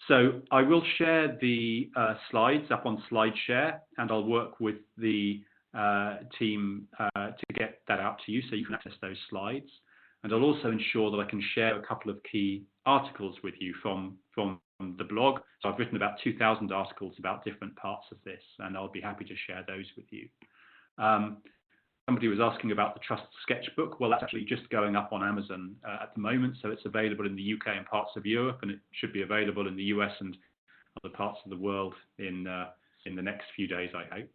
Speaker 2: So I will share the slides up on SlideShare, and I'll work with the team to get that out to you so you can access those slides. And I'll also ensure that I can share a couple of key articles with you from the blog. So I've written about 2,000 articles about different parts of this, and I'll be happy to share those with you. Somebody was asking about the Trust Sketchbook. Well, that's actually just going up on Amazon at the moment, so it's available in the UK and parts of Europe, and it should be available in the US and other parts of the world in the next few days, I hope.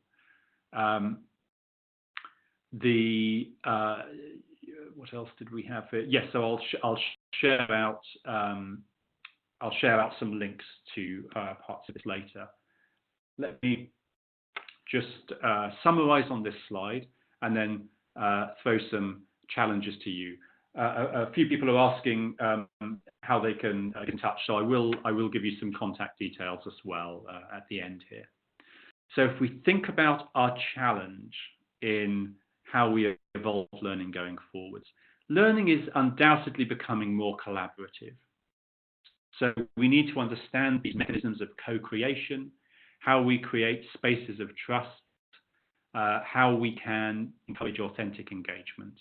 Speaker 2: What else did we have here? Yes, so I'll share out some links to parts of this later. Let me just summarize on this slide and then throw some challenges to you. A few people are asking how they can get in touch, so I will give you some contact details as well at the end here. So if we think about our challenge in how we evolve learning going forwards, learning is undoubtedly becoming more collaborative. So we need to understand these mechanisms of co-creation, how we create spaces of trust, how we can encourage authentic engagement.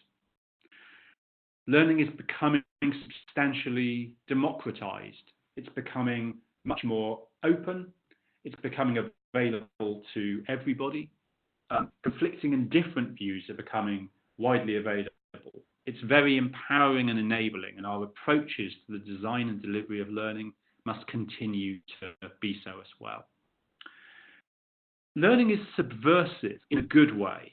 Speaker 2: Learning is becoming substantially democratized. It's becoming much more open. It's becoming available to everybody. Conflicting and different views are becoming widely available. It's very empowering and enabling, and our approaches to the design and delivery of learning must continue to be so as well. Learning is subversive in a good way.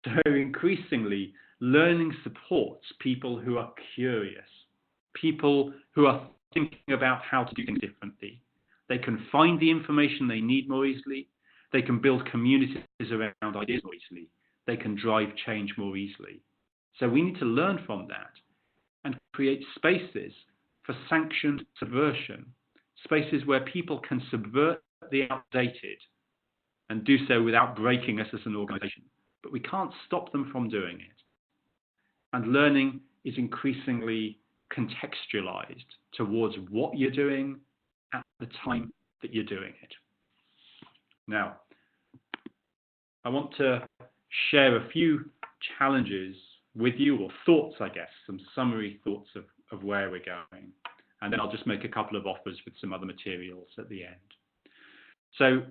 Speaker 2: So increasingly, learning supports people who are curious, people who are thinking about how to do things differently. They can find the information they need more easily. They can build communities around ideas more easily. They can drive change more easily. So we need to learn from that and create spaces for sanctioned subversion, spaces where people can subvert the outdated and do so without breaking us as an organization. But we can't stop them from doing it. And learning is increasingly contextualized towards what you're doing at the time that you're doing it. Now, I want to share a few challenges with you, or thoughts, I guess, some summary thoughts of where we're going. And then I'll just make a couple of offers with some other materials at the end. So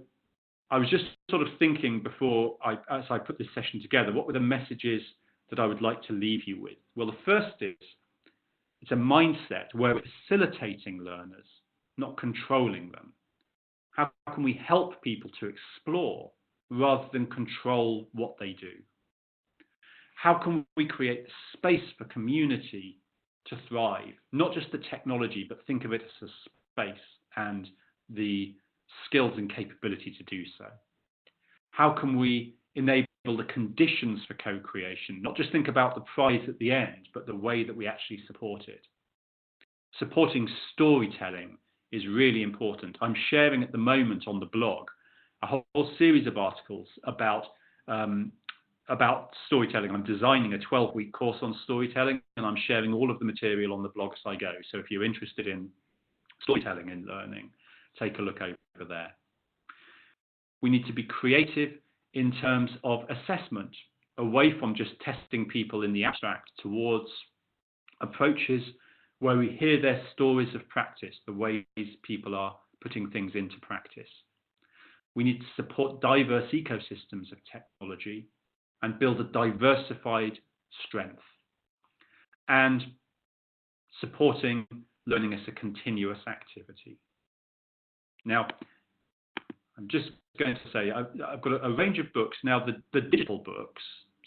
Speaker 2: I was just sort of thinking before, as I put this session together, what were the messages that I would like to leave you with? Well, the first is, it's a mindset where we're facilitating learners, not controlling them. How can we help people to explore rather than control what they do? How can we create space for community to thrive? Not just the technology, but think of it as a space and the skills and capability to do so. How can we enable the conditions for co-creation? Not just think about the prize at the end, but the way that we actually support it. Supporting storytelling is really important. I'm sharing at the moment on the blog a whole series of articles about storytelling. I'm designing a 12-week course on storytelling, and I'm sharing all of the material on the blog as I go. So if you're interested in storytelling and learning, take a look over there. We need to be creative in terms of assessment, away from just testing people in the abstract towards approaches where we hear their stories of practice, the ways people are putting things into practice. We need to support diverse ecosystems of technology and build a diversified strength. And supporting learning as a continuous activity. Now, I'm just going to say, I've got a range of books. Now, the digital books,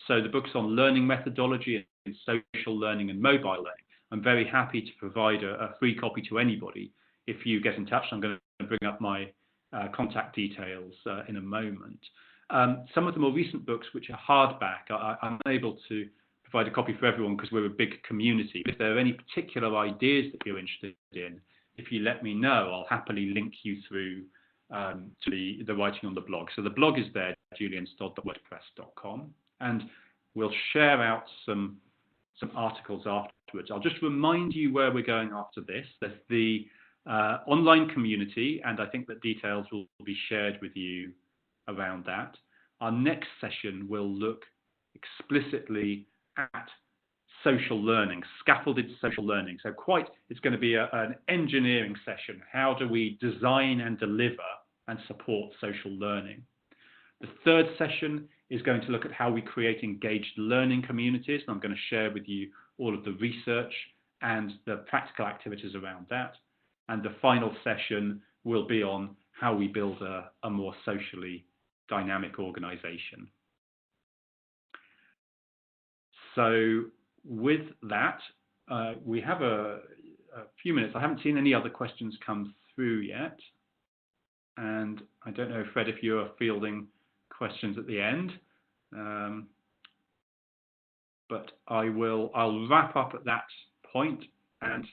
Speaker 2: so the books on learning methodology and social learning and mobile learning, I'm very happy to provide a free copy to anybody if you get in touch. I'm going to bring up my contact details in a moment. Some of the more recent books, which are hardback, I'm unable to provide a copy for everyone because we're a big community. If there are any particular ideas that you're interested in, if you let me know, I'll happily link you through to the writing on the blog. So the blog is there, julianstodd.wordpress.com, and we'll share out some articles afterwards. I'll just remind you where we're going after this. There's the online community, and I think that details will be shared with you around that. Our next session will look explicitly at social learning, scaffolded social learning. So it's going to be an engineering session. How do we design and deliver and support social learning? The third session is going to look at how we create engaged learning communities. And I'm going to share with you all of the research and the practical activities around that. And the final session will be on how we build a more socially dynamic organization. So with that, we have a few minutes. I haven't seen any other questions come through yet. And I don't know, Fred, if you are fielding questions at the end. But I'll wrap up at that point, and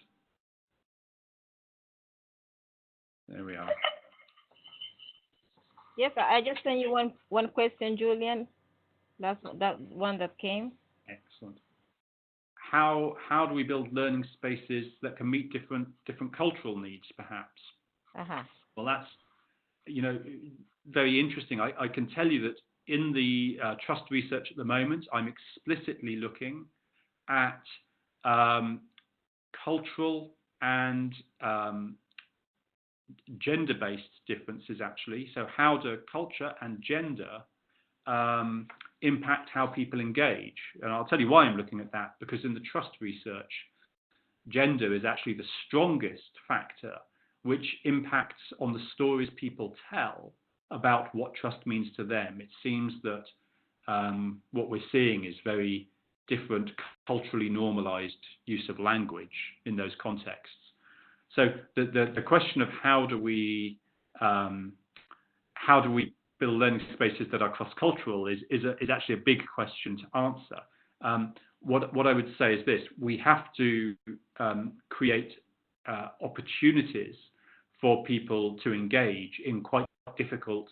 Speaker 2: there we are.
Speaker 3: Yes, I just sent you one question, Julian. That's that one that came.
Speaker 2: Excellent. How do we build learning spaces that can meet different cultural needs, perhaps? Well, that's very interesting. I can tell you that in the trust research at the moment, I'm explicitly looking at cultural and gender-based differences, actually. So how do culture and gender impact how people engage? And I'll tell you why I'm looking at that, because in the trust research, gender is actually the strongest factor which impacts on the stories people tell about what trust means to them. It seems that what we're seeing is very different culturally normalized use of language in those contexts. So the question of how do we build learning spaces that are cross-cultural is actually a big question to answer. What I would say is this: we have to create opportunities for people to engage in quite difficult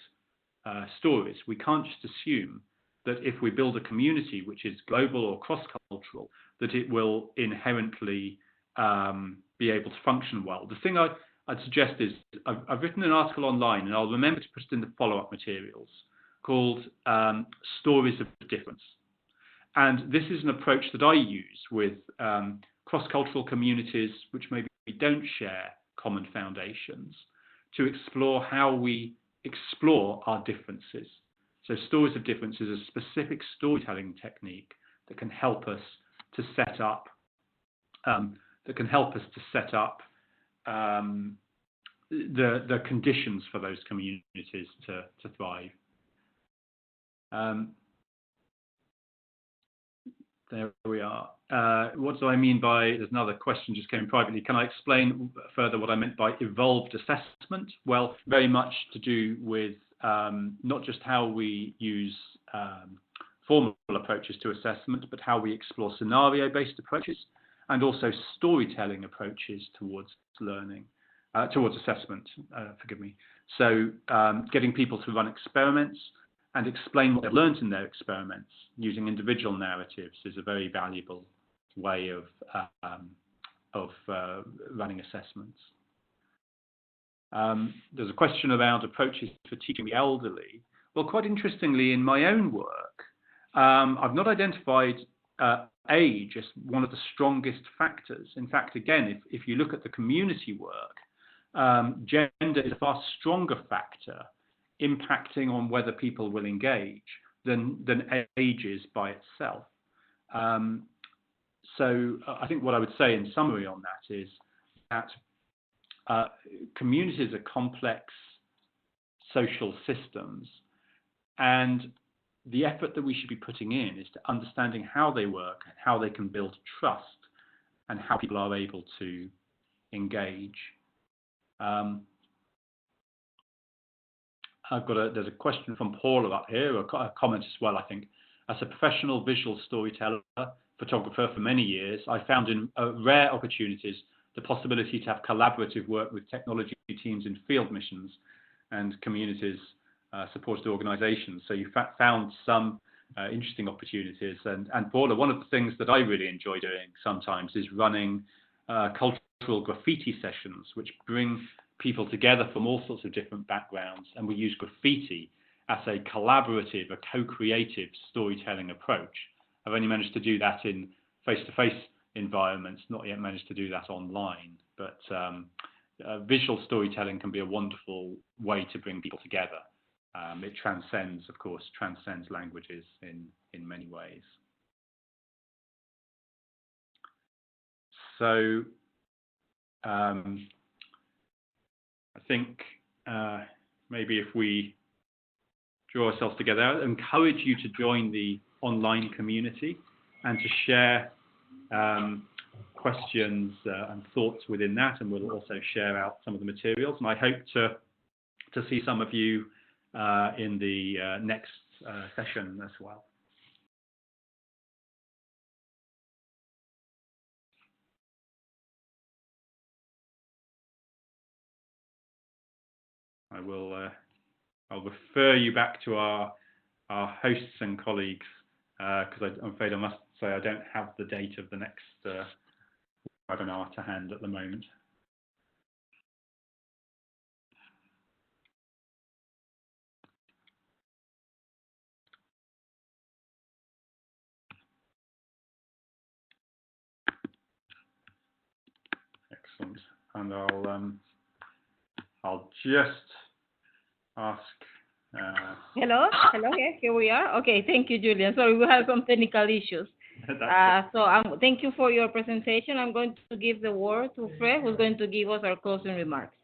Speaker 2: stories. We can't just assume that if we build a community which is global or cross-cultural, that it will inherently be able to function well. The thing I'd suggest is I've written an article online, and I'll remember to put it in the follow-up materials, called Stories of Difference. And this is an approach that I use with cross-cultural communities which maybe don't share common foundations, to explore how we explore our differences. So Stories of Difference is a specific storytelling technique that can help us to set up the conditions for those communities to thrive. There we are. What do I mean by, there's another question just came privately. Can I explain further what I meant by evolved assessment? Well, very much to do with not just how we use formal approaches to assessment, but how we explore scenario-based approaches and also storytelling approaches towards learning, towards assessment, forgive me. So getting people to run experiments and explain what they've learned in their experiments using individual narratives is a very valuable way of running assessments. There's a question around approaches for teaching the elderly. Well, quite interestingly, in my own work, I've not identified age as one of the strongest factors. In fact, again, if you look at the community work, gender is a far stronger factor impacting on whether people will engage than age is by itself. So I think what I would say in summary on that is that communities are complex social systems, and the effort that we should be putting in is to understanding how they work and how they can build trust and how people are able to engage. There's a question from Paula up here, a comment as well, I think. As a professional visual storyteller, photographer for many years, I found in rare opportunities the possibility to have collaborative work with technology teams in field missions and communities supported organizations. So you found some interesting opportunities. And Paula, one of the things that I really enjoy doing sometimes is running cultural graffiti sessions, which bring people together from all sorts of different backgrounds, and we use graffiti as a collaborative, a co-creative storytelling approach. I've only managed to do that in face-to-face environments, not yet managed to do that online, but visual storytelling can be a wonderful way to bring people together. It transcends, of course, languages in many ways. So I think maybe if we draw ourselves together, I encourage you to join the online community and to share questions and thoughts within that, and we'll also share out some of the materials. And I hope to see some of you in the next session as well. I'll refer you back to our hosts and colleagues, because I'm afraid I must say I don't have the date of the next webinar to hand at the moment. Excellent. And I'll just ask.
Speaker 3: Hello, here we are. Okay, thank you, Julian. Sorry, we had some technical issues. Thank you for your presentation. I'm going to give the word to Fred, who's going to give us our closing remarks.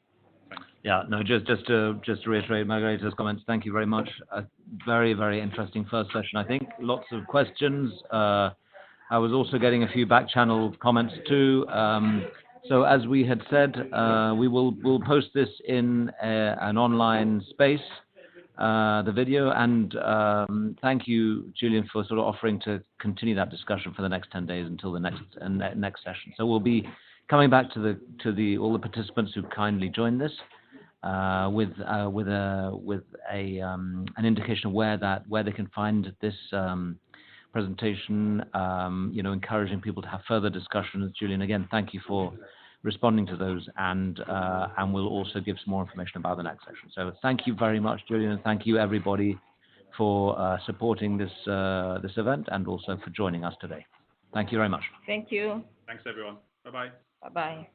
Speaker 1: Yeah, no, just to reiterate Margarita's comments. Thank you very much. A very, very interesting first session, I think. Lots of questions. I was also getting a few back-channel comments too. So as we had said, we'll post this in an online space, the video, and thank you, Julian, for sort of offering to continue that discussion for the next 10 days until the next session. So we'll be coming back to all the participants who kindly joined this with an indication of where they can find this presentation. Encouraging people to have further discussions. Julian, again, thank you for responding to those, and we'll also give some more information about the next session. So thank you very much, Julian, and thank you everybody for supporting this event and also for joining us today. Thank you very much.
Speaker 3: Thank you.
Speaker 2: Thanks, everyone. Bye-bye.
Speaker 3: Bye-bye.